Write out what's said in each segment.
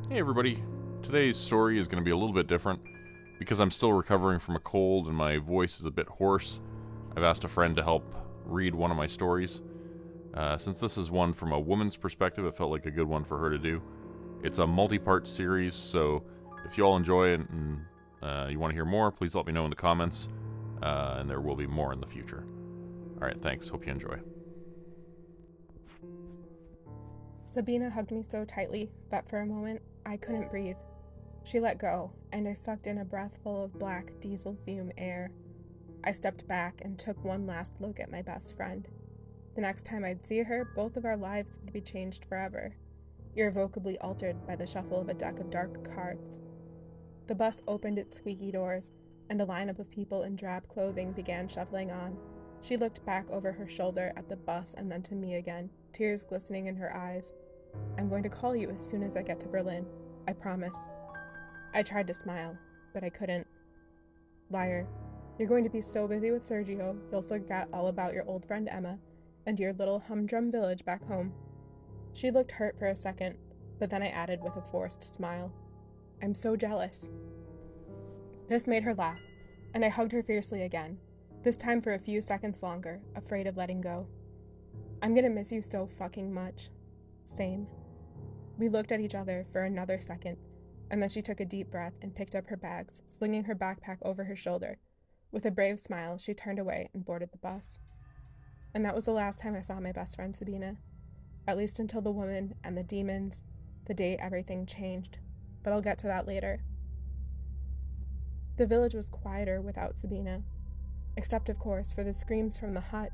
Hey everybody, today's story is going to be a little bit different. Because I'm still recovering from a cold and my voice is a bit hoarse, I've asked a friend to help read one of my stories. Since this is one from a woman's perspective, it felt like a good one for her to do. It's a multi-part series, so if you all enjoy it and you want to hear more, please let me know in the comments, and there will be more in the future. Alright, thanks, hope you enjoy. Sabina hugged me so tightly that for a moment I couldn't breathe. She let go, and I sucked in a breathful of black diesel fume air. I stepped back and took one last look at my best friend. The next time I'd see her, both of our lives would be changed forever, irrevocably altered by the shuffle of a deck of dark cards. The bus opened its squeaky doors, and a lineup of people in drab clothing began shuffling on. She looked back over her shoulder at the bus and then to me again, tears glistening in her eyes. "I'm going to call you as soon as I get to Berlin. I promise." I tried to smile, but I couldn't. "Liar. You're going to be so busy with Sergio, you'll forget all about your old friend Emma and your little humdrum village back home." She looked hurt for a second, but then I added with a forced smile, "I'm so jealous." This made her laugh, and I hugged her fiercely again, this time for a few seconds longer, afraid of letting go. "I'm gonna miss you so fucking much." "Same." We looked at each other for another second, and then she took a deep breath and picked up her bags, slinging her backpack over her shoulder. With a brave smile, she turned away and boarded the bus. And that was the last time I saw my best friend Sabina, at least until the woman and the demons, the day everything changed. But I'll get to that later. The village was quieter without Sabina, except of course for the screams from the hut,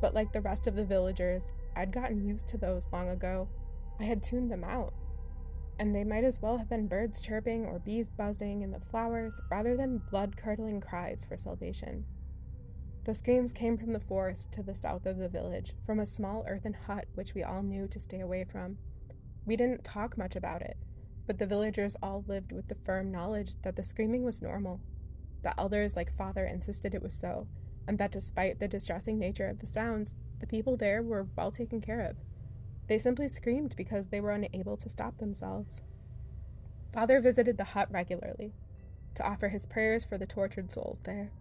but like the rest of the villagers, I'd gotten used to those long ago. I had tuned them out, and they might as well have been birds chirping or bees buzzing in the flowers rather than blood-curdling cries for salvation. The screams came from the forest to the south of the village, from a small earthen hut which we all knew to stay away from. We didn't talk much about it, but the villagers all lived with the firm knowledge that the screaming was normal. The elders, like father, insisted it was so, and that despite the distressing nature of the sounds, the people there were well taken care of. They simply screamed because they were unable to stop themselves. Father visited the hut regularly, to offer his prayers for the tortured souls there.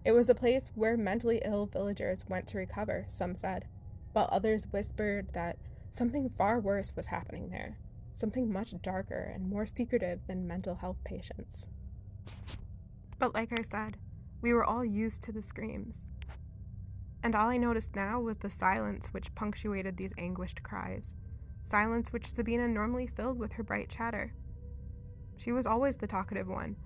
It was a place where mentally ill villagers went to recover, some said, while others whispered that something far worse was happening there, something much darker and more secretive than mental health patients. But like I said, we were all used to the screams, and all I noticed now was the silence which punctuated these anguished cries, silence which Sabina normally filled with her bright chatter. She was always the talkative one.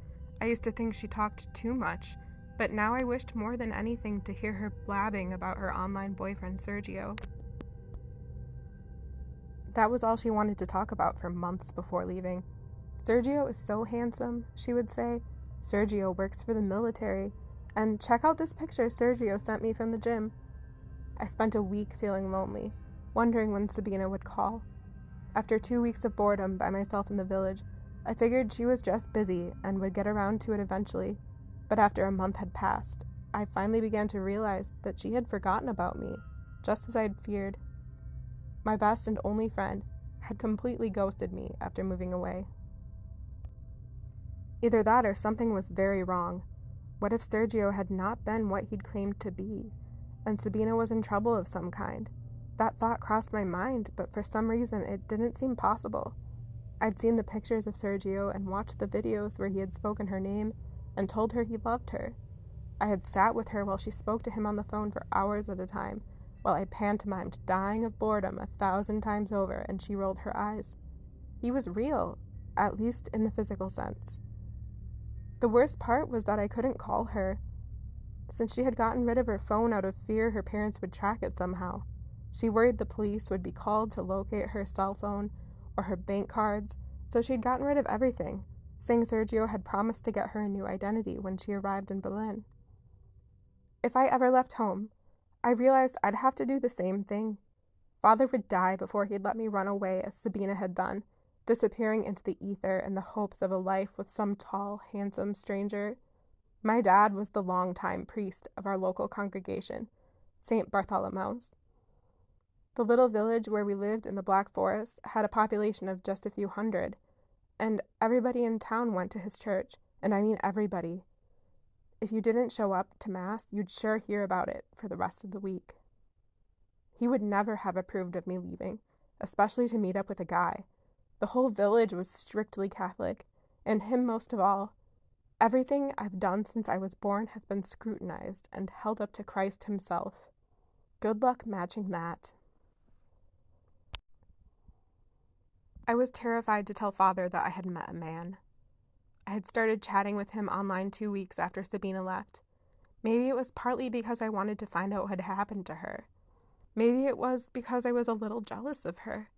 I used to think she talked too much, but now I wished more than anything to hear her blabbing about her online boyfriend Sergio. That was all she wanted to talk about for months before leaving. "Sergio is so handsome," she would say. "Sergio works for the military. And check out this picture Sergio sent me from the gym." I spent a week feeling lonely, wondering when Sabina would call. After 2 weeks of boredom by myself in the village, I figured she was just busy and would get around to it eventually. But after a month had passed, I finally began to realize that she had forgotten about me, just as I had feared. My best and only friend had completely ghosted me after moving away. Either that or something was very wrong. What if Sergio had not been what he'd claimed to be, and Sabina was in trouble of some kind? That thought crossed my mind, but for some reason it didn't seem possible. I'd seen the pictures of Sergio and watched the videos where he had spoken her name and told her he loved her. I had sat with her while she spoke to him on the phone for hours at a time, while I pantomimed dying of boredom 1,000 times over, and she rolled her eyes. He was real, at least in the physical sense. The worst part was that I couldn't call her, since she had gotten rid of her phone out of fear her parents would track it somehow. She worried the police would be called to locate her cell phone or her bank cards, so she'd gotten rid of everything, saying Sergio had promised to get her a new identity when she arrived in Berlin. If I ever left home, I realized I'd have to do the same thing. Father would die before he'd let me run away as Sabina had done, disappearing into the ether in the hopes of a life with some tall, handsome stranger. My dad was the longtime priest of our local congregation, St. Bartholomew's. The little village where we lived in the Black Forest had a population of just a few hundred, and everybody in town went to his church, and I mean everybody. If you didn't show up to Mass, you'd sure hear about it for the rest of the week. He would never have approved of me leaving, especially to meet up with a guy. The whole village was strictly Catholic, and him most of all. Everything I've done since I was born has been scrutinized and held up to Christ himself. Good luck matching that. I was terrified to tell Father that I had met a man. I had started chatting with him online 2 weeks after Sabina left. Maybe it was partly because I wanted to find out what had happened to her. Maybe it was because I was a little jealous of her.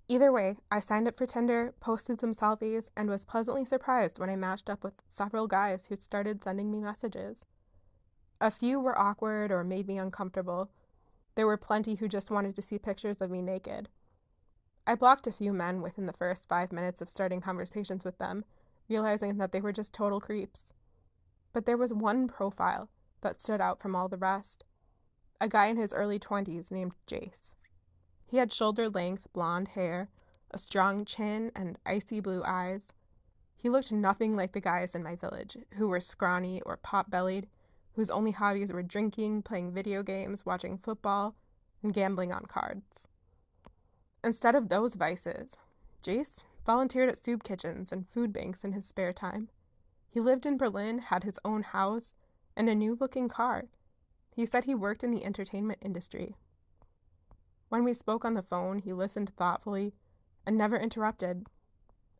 Either way, I signed up for Tinder, posted some selfies, and was pleasantly surprised when I matched up with several guys who started sending me messages. A few were awkward or made me uncomfortable. There were plenty who just wanted to see pictures of me naked. I blocked a few men within the first 5 minutes of starting conversations with them, realizing that they were just total creeps. But there was one profile that stood out from all the rest. A guy in his early 20s named Jace. He had shoulder-length blonde hair, a strong chin, and icy blue eyes. He looked nothing like the guys in my village, who were scrawny or pot-bellied, whose only hobbies were drinking, playing video games, watching football, and gambling on cards. Instead of those vices, Jace volunteered at soup kitchens and food banks in his spare time. He lived in Berlin, had his own house, and a new-looking car. He said he worked in the entertainment industry. When we spoke on the phone, he listened thoughtfully and never interrupted.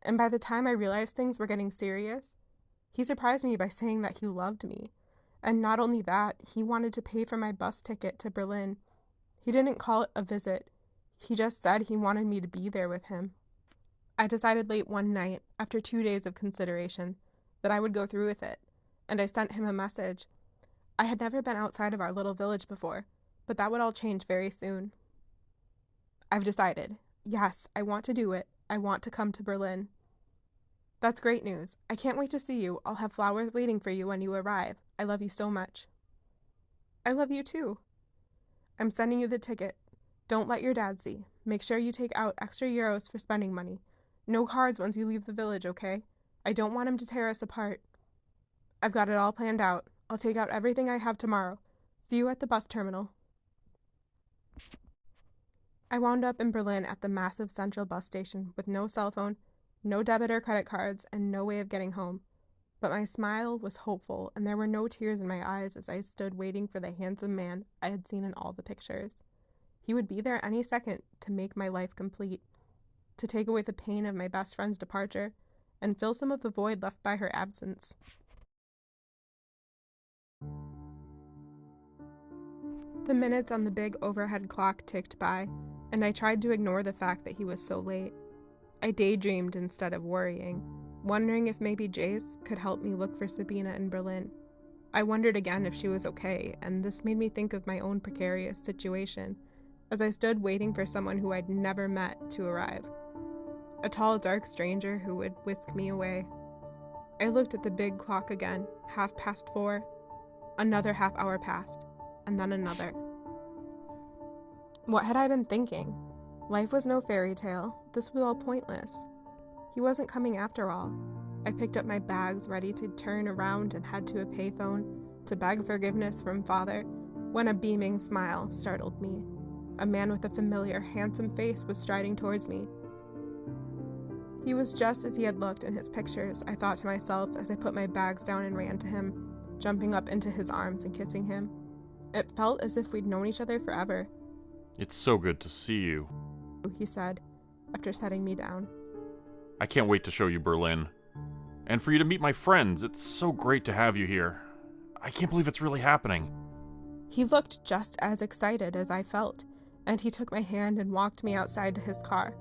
And by the time I realized things were getting serious, he surprised me by saying that he loved me. And not only that, he wanted to pay for my bus ticket to Berlin. He didn't call it a visit. He just said he wanted me to be there with him. I decided late one night, after 2 days of consideration, that I would go through with it, and I sent him a message. I had never been outside of our little village before, but that would all change very soon. I've decided. Yes, I want to do it. I want to come to Berlin. That's great news. I can't wait to see you. I'll have flowers waiting for you when you arrive. I love you so much. I love you too. I'm sending you the ticket. Don't let your dad see. Make sure you take out extra euros for spending money. No cards once you leave the village, okay? I don't want him to tear us apart. I've got it all planned out. I'll take out everything I have tomorrow. See you at the bus terminal. I wound up in Berlin at the massive central bus station with no cell phone, no debit or credit cards, and no way of getting home. But my smile was hopeful, and there were no tears in my eyes as I stood waiting for the handsome man I had seen in all the pictures. He would be there any second to make my life complete, to take away the pain of my best friend's departure, and fill some of the void left by her absence. The minutes on the big overhead clock ticked by, and I tried to ignore the fact that he was so late. I daydreamed instead of worrying, wondering if maybe Jace could help me look for Sabina in Berlin. I wondered again if she was okay, and this made me think of my own precarious situation as I stood waiting for someone who I'd never met to arrive. A tall, dark stranger who would whisk me away. I looked at the big clock again, 4:30. Another half hour passed, and then another. What had I been thinking? Life was no fairy tale. This was all pointless. He wasn't coming after all. I picked up my bags, ready to turn around and head to a payphone to beg forgiveness from Father, when a beaming smile startled me. A man with a familiar, handsome face was striding towards me. He was just as he had looked in his pictures, I thought to myself as I put my bags down and ran to him, jumping up into his arms and kissing him. It felt as if we'd known each other forever. It's so good to see you, he said, after setting me down. I can't wait to show you Berlin. And for you to meet my friends, it's so great to have you here. I can't believe it's really happening. He looked just as excited as I felt, and he took my hand and walked me outside to his car.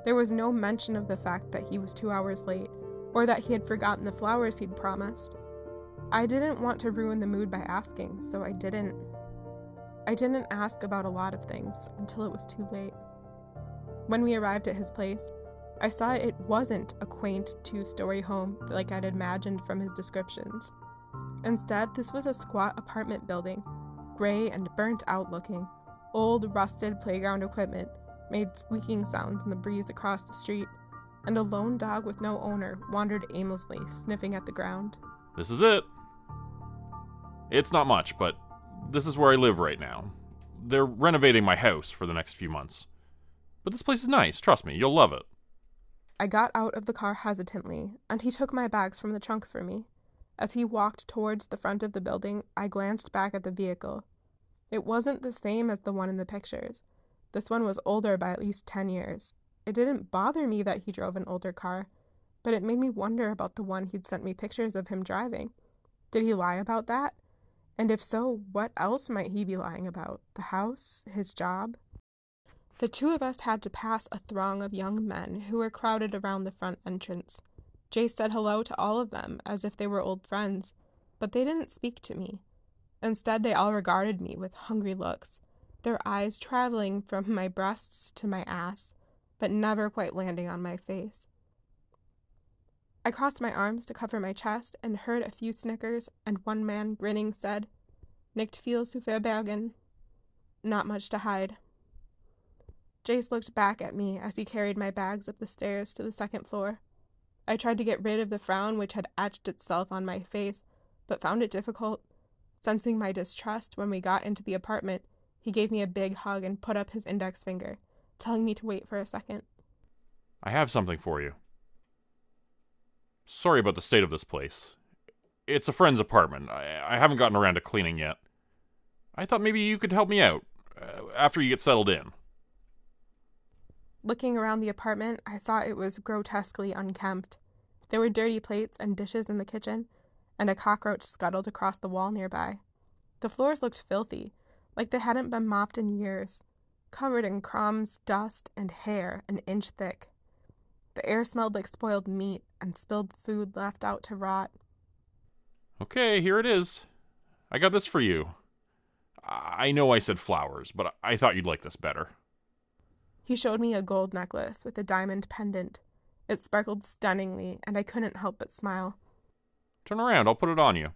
There was no mention of the fact that he was 2 hours late, or that he had forgotten the flowers he'd promised. I didn't want to ruin the mood by asking, so I didn't ask about a lot of things until it was too late. When we arrived at his place, I saw it wasn't a quaint 2-story home like I'd imagined from his descriptions. Instead, this was a squat apartment building, gray and burnt out looking. Old, rusted playground equipment made squeaking sounds in the breeze across the street. and a lone dog with no owner wandered aimlessly, sniffing at the ground. This is it. It's not much, but this is where I live right now. They're renovating my house for the next few months. But this place is nice, trust me, you'll love it. I got out of the car hesitantly, and he took my bags from the trunk for me. As he walked towards the front of the building, I glanced back at the vehicle. It wasn't the same as the one in the pictures. This one was older by at least 10 years. It didn't bother me that he drove an older car, but it made me wonder about the one he'd sent me pictures of him driving. Did he lie about that? And if so, what else might he be lying about? The house? His job? The two of us had to pass a throng of young men who were crowded around the front entrance. Jace said hello to all of them as if they were old friends, but they didn't speak to me. Instead, they all regarded me with hungry looks, their eyes traveling from my breasts to my ass, but never quite landing on my face. I crossed my arms to cover my chest and heard a few snickers, and one man, grinning, said, "Nicht viel zu verbergen." Not much to hide. Jace looked back at me as he carried my bags up the stairs to the second floor. I tried to get rid of the frown which had etched itself on my face, but found it difficult. Sensing my distrust when we got into the apartment, he gave me a big hug and put up his index finger, telling me to wait for a second. I have something for you. Sorry about the state of this place. It's a friend's apartment. I haven't gotten around to cleaning yet. I thought maybe you could help me out after you get settled in. Looking around the apartment, I saw it was grotesquely unkempt. There were dirty plates and dishes in the kitchen, and a cockroach scuttled across the wall nearby. The floors looked filthy, like they hadn't been mopped in years, covered in crumbs, dust, and hair an inch thick. The air smelled like spoiled meat and spilled food left out to rot. Okay, here it is. I got this for you. I know I said flowers, but I thought you'd like this better. He showed me a gold necklace with a diamond pendant. It sparkled stunningly, and I couldn't help but smile. Turn around, I'll put it on you.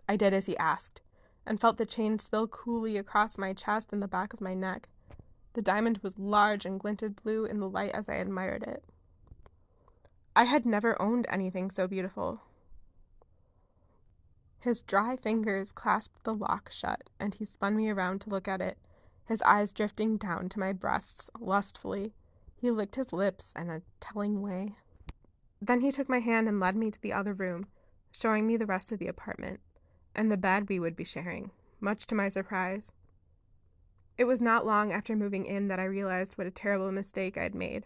I did as he asked, and felt the chain spill coolly across my chest and the back of my neck. The diamond was large and glinted blue in the light as I admired it. I had never owned anything so beautiful. His dry fingers clasped the lock shut, and he spun me around to look at it, his eyes drifting down to my breasts lustfully. He licked his lips in a telling way. Then he took my hand and led me to the other room, showing me the rest of the apartment, and the bed we would be sharing, much to my surprise. It was not long after moving in that I realized what a terrible mistake I'd made.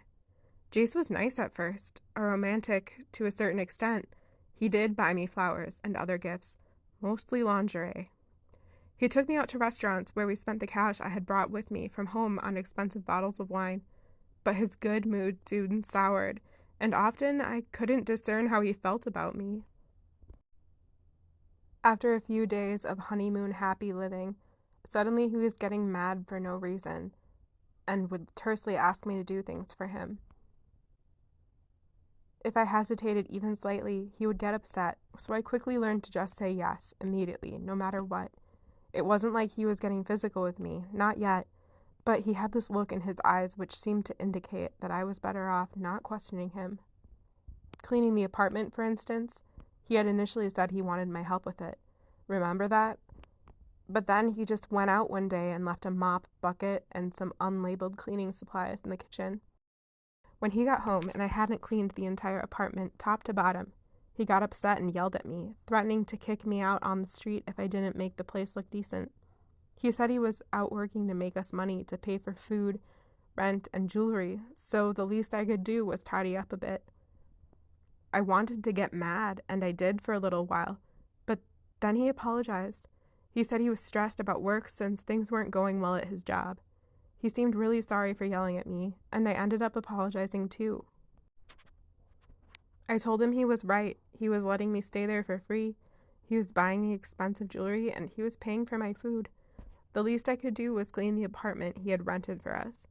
Jace was nice at first, a romantic to a certain extent. He did buy me flowers and other gifts, mostly lingerie. He took me out to restaurants where we spent the cash I had brought with me from home on expensive bottles of wine, but his good mood soon soured, and often I couldn't discern how he felt about me. After a few days of honeymoon happy living, suddenly he was getting mad for no reason, and would tersely ask me to do things for him. If I hesitated even slightly, he would get upset, so I quickly learned to just say yes, immediately, no matter what. It wasn't like he was getting physical with me, not yet, but he had this look in his eyes which seemed to indicate that I was better off not questioning him. Cleaning the apartment, for instance, he had initially said he wanted my help with it. Remember that? But then he just went out one day and left a mop, bucket, and some unlabeled cleaning supplies in the kitchen. When he got home and I hadn't cleaned the entire apartment top to bottom, he got upset and yelled at me, threatening to kick me out on the street if I didn't make the place look decent. He said he was out working to make us money to pay for food, rent, and jewelry, so the least I could do was tidy up a bit. I wanted to get mad, and I did for a little while, but then he apologized. He said he was stressed about work since things weren't going well at his job. He seemed really sorry for yelling at me, and I ended up apologizing too. I told him he was right. He was letting me stay there for free. He was buying me expensive jewelry, and he was paying for my food. The least I could do was clean the apartment he had rented for us.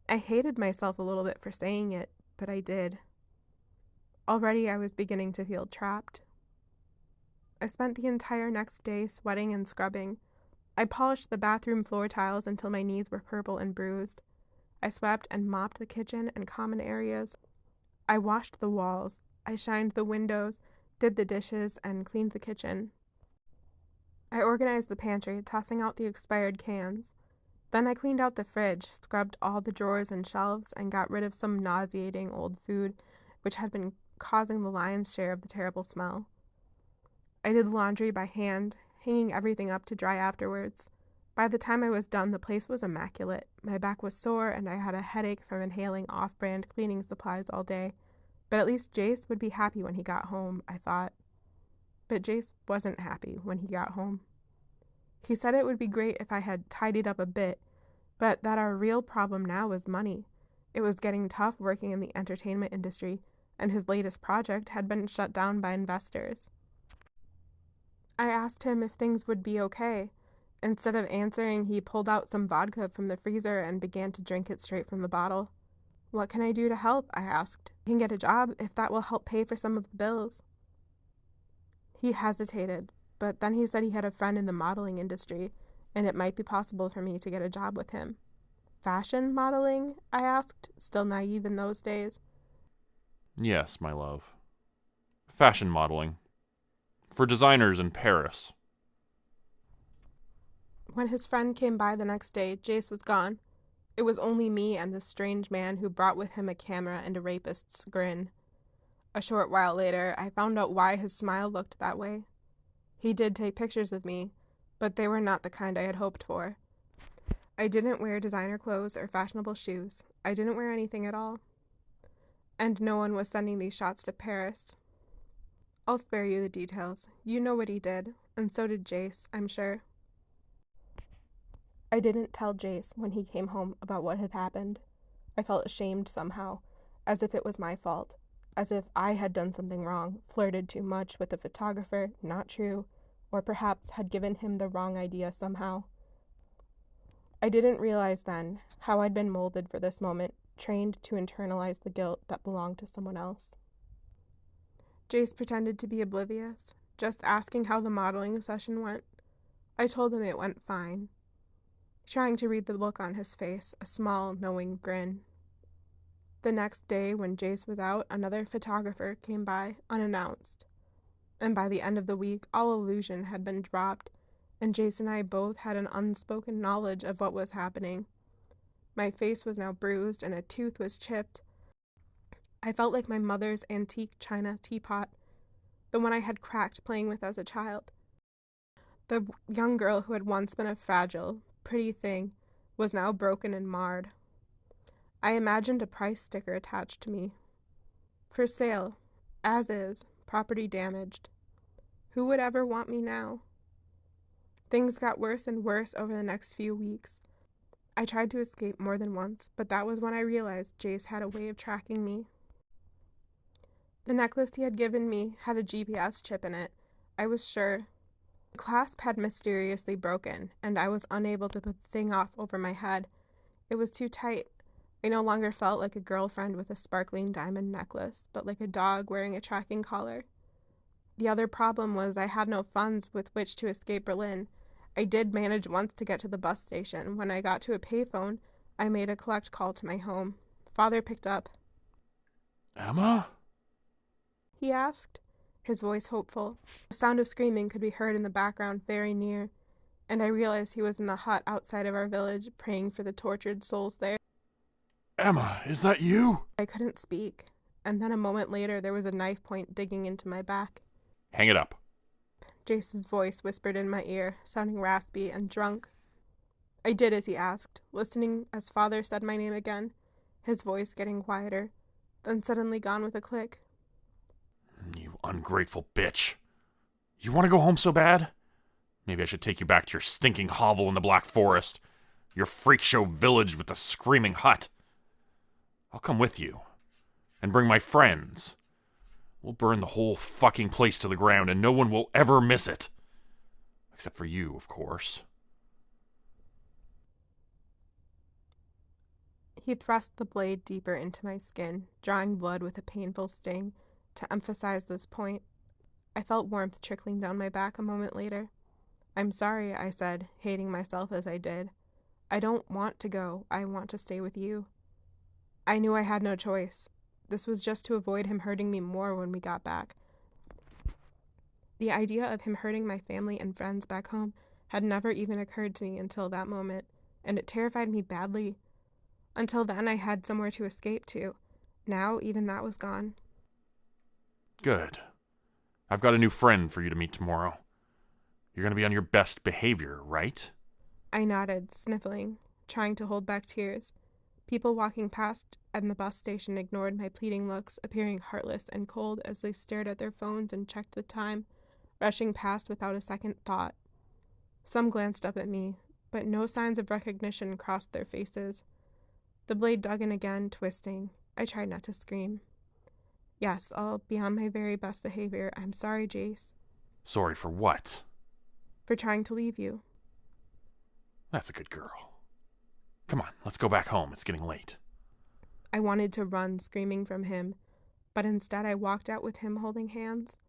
I hated myself a little bit for saying it, but I did. Already I was beginning to feel trapped. I spent the entire next day sweating and scrubbing. I polished the bathroom floor tiles until my knees were purple and bruised. I swept and mopped the kitchen and common areas. I washed the walls. I shined the windows, did the dishes, and cleaned the kitchen. I organized the pantry, tossing out the expired cans. Then I cleaned out the fridge, scrubbed all the drawers and shelves, and got rid of some nauseating old food, which had been causing the lion's share of the terrible smell. I did the laundry by hand, hanging everything up to dry afterwards. By the time I was done, the place was immaculate. My back was sore, and I had a headache from inhaling off-brand cleaning supplies all day. But at least Jace would be happy when he got home, I thought. But Jace wasn't happy when he got home. He said it would be great if I had tidied up a bit, but that our real problem now was money. It was getting tough working in the entertainment industry, and his latest project had been shut down by investors. I asked him if things would be okay. Instead of answering, he pulled out some vodka from the freezer and began to drink it straight from the bottle. "What can I do to help?" I asked. "I can get a job if that will help pay for some of the bills." He hesitated, but then he said he had a friend in the modeling industry, and it might be possible for me to get a job with him. "Fashion modeling?" I asked, still naive in those days. Yes, my love. Fashion modeling. For designers in Paris. When his friend came by the next day, Jace was gone. It was only me and this strange man who brought with him a camera and a rapist's grin. A short while later, I found out why his smile looked that way. He did take pictures of me, but they were not the kind I had hoped for. I didn't wear designer clothes or fashionable shoes. I didn't wear anything at all. And no one was sending these shots to Paris. I'll spare you the details. You know what he did, and so did Jace, I'm sure. I didn't tell Jace when he came home about what had happened. I felt ashamed somehow, as if it was my fault, as if I had done something wrong, flirted too much with the photographer, not true, or perhaps had given him the wrong idea somehow. I didn't realize then how I'd been molded for this moment, trained to internalize the guilt that belonged to someone else. Jace pretended to be oblivious, just asking how the modeling session went. I told him it went fine, trying to read the look on his face, a small, knowing grin. The next day, when Jace was out, another photographer came by, unannounced. And by the end of the week, all illusion had been dropped, and Jace and I both had an unspoken knowledge of what was happening. My face was now bruised, and a tooth was chipped. I felt like my mother's antique china teapot, the one I had cracked playing with as a child. The young girl who had once been a fragile, pretty thing was now broken and marred. I imagined a price sticker attached to me. For sale, as is, property damaged. Who would ever want me now? Things got worse and worse over the next few weeks. I tried to escape more than once, but that was when I realized Jace had a way of tracking me. The necklace he had given me had a GPS chip in it. I was sure. The clasp had mysteriously broken, and I was unable to put the thing off over my head. It was too tight. I no longer felt like a girlfriend with a sparkling diamond necklace, but like a dog wearing a tracking collar. The other problem was I had no funds with which to escape Berlin. I did manage once to get to the bus station. When I got to a payphone, I made a collect call to my home. Father picked up. "Emma?" he asked, his voice hopeful. The sound of screaming could be heard in the background very near, and I realized he was in the hut outside of our village, praying for the tortured souls there. "Emma, is that you?" I couldn't speak, and then a moment later there was a knife point digging into my back. "Hang it up." Jace's voice whispered in my ear, sounding raspy and drunk. I did as he asked, listening as Father said my name again, his voice getting quieter, then suddenly gone with a click. "You ungrateful bitch. You want to go home so bad? Maybe I should take you back to your stinking hovel in the Black Forest, your freak show village with the screaming hut. I'll come with you, and bring my friends. We'll burn the whole fucking place to the ground, and no one will ever miss it. Except for you, of course." He thrust the blade deeper into my skin, drawing blood with a painful sting. To emphasize this point, I felt warmth trickling down my back a moment later. "I'm sorry," I said, hating myself as I did. I don't want to go. I want to stay with you. I knew I had no choice. This was just to avoid him hurting me more when we got back. The idea of him hurting my family and friends back home had never even occurred to me until that moment, and it terrified me badly. Until then, I had somewhere to escape to. Now, even that was gone. Good. I've got a new friend for you to meet tomorrow. You're going to be on your best behavior, right? I nodded, sniffling, trying to hold back tears. People walking past at the bus station ignored my pleading looks, appearing heartless and cold as they stared at their phones and checked the time, rushing past without a second thought. Some glanced up at me, but no signs of recognition crossed their faces. The blade dug in again, twisting. I tried not to scream. Yes, I'll be on my very best behavior. I'm sorry, Jace. Sorry for what? For trying to leave you. That's a good girl. Come on, let's go back home. It's getting late. I wanted to run, screaming from him, but instead I walked out with him holding hands.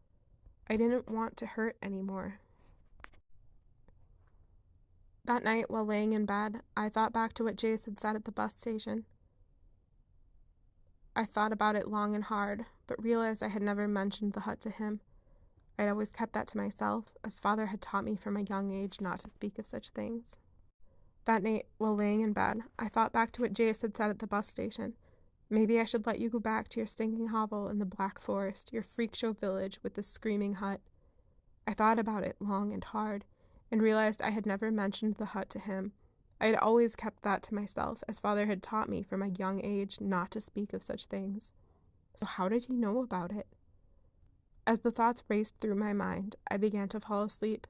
I didn't want to hurt anymore. That night, while laying in bed, I thought back to what Jace had said at the bus station. I thought about it long and hard, but realized I had never mentioned the hut to him. I'd always kept that to myself, as Father had taught me from a young age not to speak of such things. That night, while laying in bed, I thought back to what Jace had said at the bus station. Maybe I should let you go back to your stinking hovel in the Black Forest, your freak show village with the screaming hut. I thought about it long and hard, and realized I had never mentioned the hut to him. I had always kept that to myself, as Father had taught me from a young age not to speak of such things. So how did he know about it? As the thoughts raced through my mind, I began to fall asleep.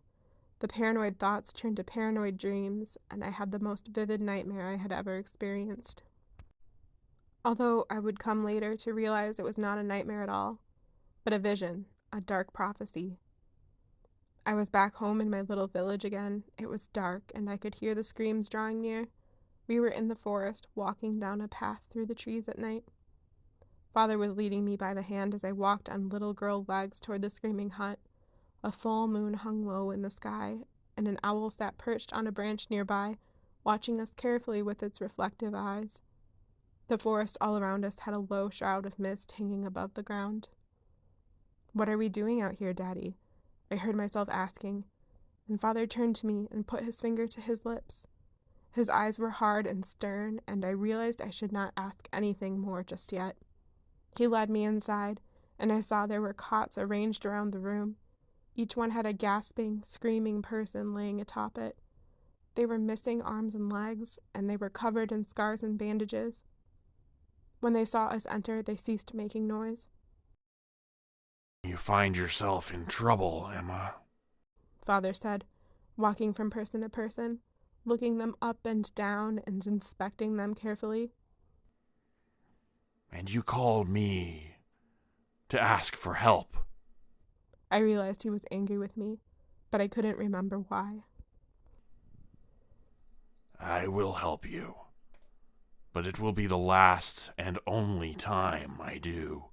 The paranoid thoughts turned to paranoid dreams, and I had the most vivid nightmare I had ever experienced. Although I would come later to realize it was not a nightmare at all, but a vision, a dark prophecy. I was back home in my little village again. It was dark, and I could hear the screams drawing near. We were in the forest, walking down a path through the trees at night. Father was leading me by the hand as I walked on little girl legs toward the screaming hut. A full moon hung low in the sky, and an owl sat perched on a branch nearby, watching us carefully with its reflective eyes. The forest all around us had a low shroud of mist hanging above the ground. "What are we doing out here, Daddy?" I heard myself asking, and Father turned to me and put his finger to his lips. His eyes were hard and stern, and I realized I should not ask anything more just yet. He led me inside, and I saw there were cots arranged around the room. Each one had a gasping, screaming person laying atop it. They were missing arms and legs, and they were covered in scars and bandages. When they saw us enter, they ceased making noise. You find yourself in trouble, Emma, Father said, walking from person to person, looking them up and down and inspecting them carefully. And you called me to ask for help. I realized he was angry with me, but I couldn't remember why. I will help you, but it will be the last and only time I do.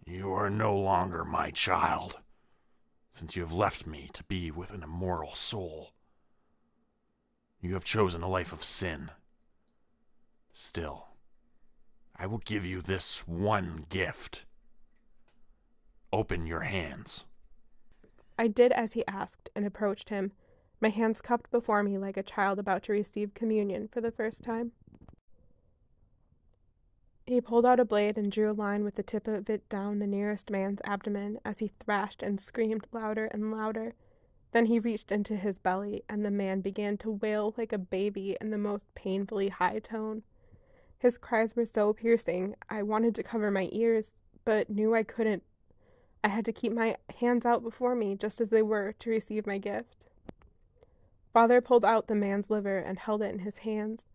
You are no longer my child, since you have left me to be with an immoral soul. You have chosen a life of sin. Still, I will give you this one gift. Open your hands. I did as he asked and approached him, my hands cupped before me like a child about to receive communion for the first time. He pulled out a blade and drew a line with the tip of it down the nearest man's abdomen as he thrashed and screamed louder and louder. Then he reached into his belly, and the man began to wail like a baby in the most painfully high tone. His cries were so piercing, I wanted to cover my ears, but knew I couldn't. I had to keep my hands out before me, just as they were, to receive my gift. Father pulled out the man's liver and held it in his hands.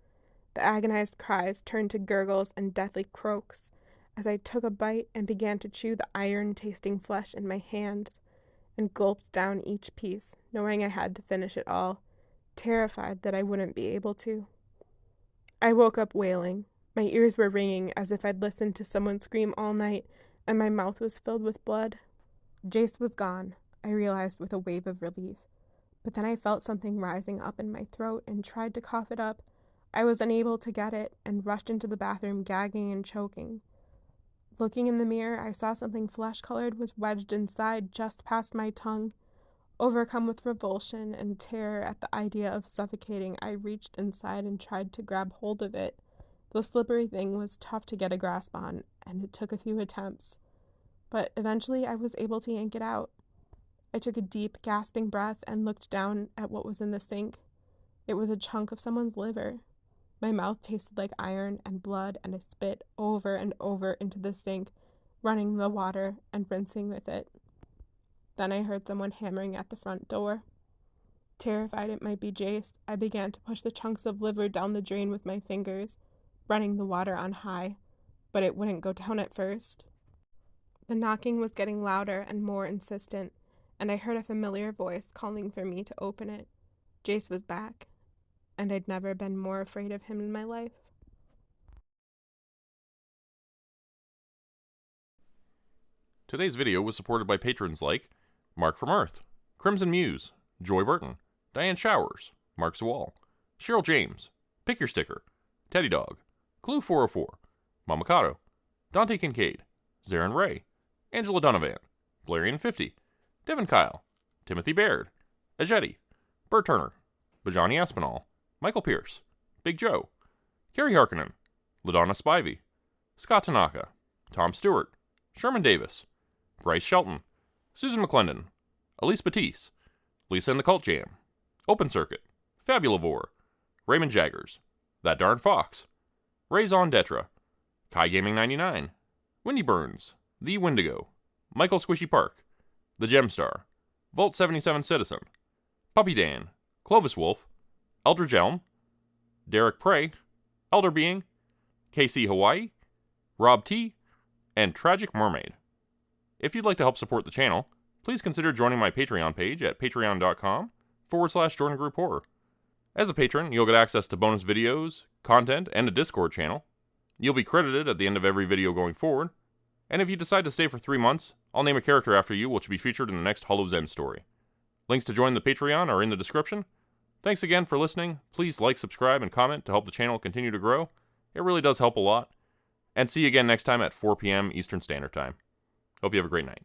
The agonized cries turned to gurgles and deathly croaks as I took a bite and began to chew the iron-tasting flesh in my hands and gulped down each piece, knowing I had to finish it all, terrified that I wouldn't be able to. I woke up wailing. My ears were ringing as if I'd listened to someone scream all night, and my mouth was filled with blood. Jace was gone, I realized with a wave of relief, But then I felt something rising up in my throat and tried to cough it up. I was unable to get it and rushed into the bathroom, gagging and choking. Looking in the mirror, I saw something flesh-colored was wedged inside just past my tongue. Overcome with revulsion and terror at the idea of suffocating, I reached inside and tried to grab hold of it. The slippery thing was tough to get a grasp on, and it took a few attempts. But eventually I was able to yank it out. I took a deep, gasping breath and looked down at what was in the sink. It was a chunk of someone's liver. My mouth tasted like iron and blood, and I spit over and over into the sink, running the water and rinsing with it. Then I heard someone hammering at the front door. Terrified it might be Jace, I began to push the chunks of liver down the drain with my fingers, running the water on high, but it wouldn't go down at first. The knocking was getting louder and more insistent, and I heard a familiar voice calling for me to open it. Jace was back, and I'd never been more afraid of him in my life. Today's video was supported by patrons like Mark from Earth, Crimson Muse, Joy Burton, Diane Showers, Mark Zawal, Cheryl James, Pick Your Sticker, Teddy Dog, Clue 404, Mamakato, Dante Kincaid, Zarin Ray, Angela Donovan, Blarian50, Devin Kyle, Timothy Baird, Ajeti, Bert Turner, Bajani Aspinall, Michael Pierce, Big Joe, Carrie Harkonnen, LaDonna Spivey, Scott Tanaka, Tom Stewart, Sherman Davis, Bryce Shelton, Susan McClendon, Elise Batiste, Lisa and the Cult Jam, Open Circuit, Fabulavore, Raymond Jaggers, That Darn Fox, Raison Detra, Kai Gaming 99, Wendy Burns, The Wendigo, Michael Squishy Park, The Gemstar, Vault 77 Citizen, Puppy Dan, Clovis Wolf, Eldridge Elm, Derek Prey, Elder Being, KC Hawaii, Rob T, and Tragic Mermaid. If you'd like to help support the channel, please consider joining my Patreon page at patreon.com/Jordan Group Horror. As a patron, you'll get access to bonus videos, content, and a Discord channel. You'll be credited at the end of every video going forward, and if you decide to stay for 3 months, I'll name a character after you which will be featured in the next Hollow's End story. Links to join the Patreon are in the description. Thanks again for listening. Please like, subscribe, and comment to help the channel continue to grow. It really does help a lot. And see you again next time at 4 p.m. Eastern Standard Time. Hope you have a great night.